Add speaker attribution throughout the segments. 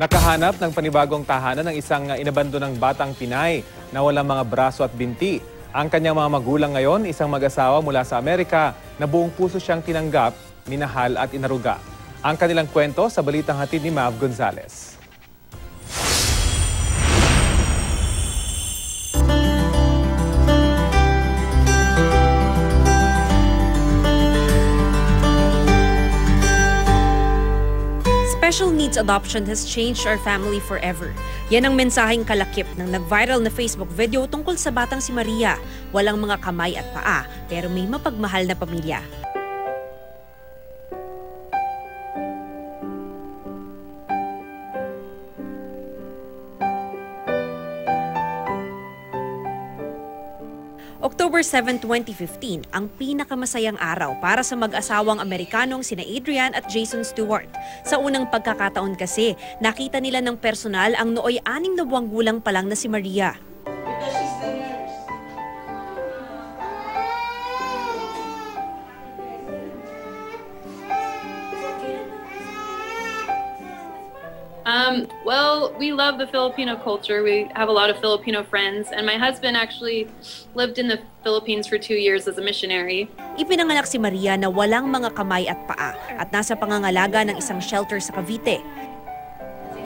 Speaker 1: Nakahanap ng panibagong tahanan ng isang inabandonang batang Pinay na walang mga braso at binti. Ang kanyang mga magulang ngayon, isang mag-asawa mula sa Amerika na buong puso siyang tinanggap, minahal at inaruga. Ang kanilang kwento sa balitang hatid ni Mav Gonzalez.
Speaker 2: Special needs adoption has changed our family forever. Yan ang mensaheng kalakip ng nag-viral na Facebook video tungkol sa batang si Maria. Walang mga kamay at paa, pero may mapagmahal na pamilya. October 7, 2015, ang pinakamasayang araw para sa mag-asawang Amerikanong sina Adrian at Jason Stewart. Sa unang pagkakataon kasi, nakita nila ng personal ang nooy 6 na buwang gulang pa lang na si Maria.
Speaker 3: Well, we love the Filipino culture. We have a lot of Filipino friends, and my husband actually lived in the Philippines for 2 years as a missionary.
Speaker 2: Ipinanganak si Maria na walang mga kamay at paa at nasa pangangalaga ng isang shelter sa Cavite.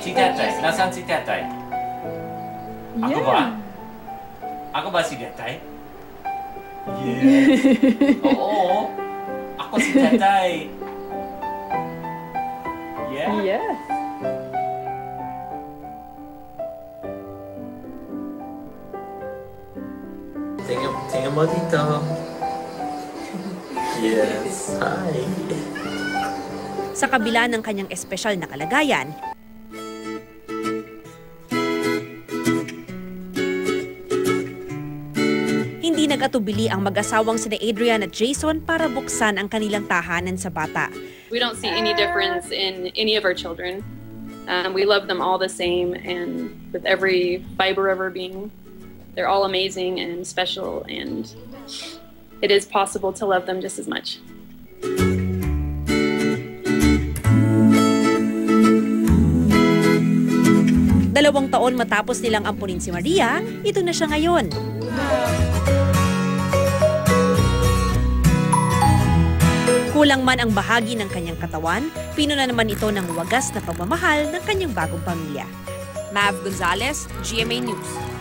Speaker 4: Si Tatay, nasaan si Tatay? Ako ba? Ako ba si Tatay? Yes. Oo. Ako si Tatay. Yeah.
Speaker 3: Yes.
Speaker 4: Tingnan mo dito. Yes. Hi.
Speaker 2: Sa kabila ng kanyang espesyal na kalagayan, hindi nag-atubili ang mag-asawang sina Adrian at Jason para buksan ang kanilang tahanan sa bata.
Speaker 3: We don't see any difference in any of our children. We love them all the same, and with every fiber of our being, they're all amazing and special, and it is possible to love them just as much.
Speaker 2: 2 taon matapos nilang ampunin si Maria, ito na siya ngayon. Kulang man ang bahagi ng kanyang katawan, pinuno naman ito ng wagas na pagmamahal ng kanyang bagong pamilya. Mav Gonzalez, GMA News.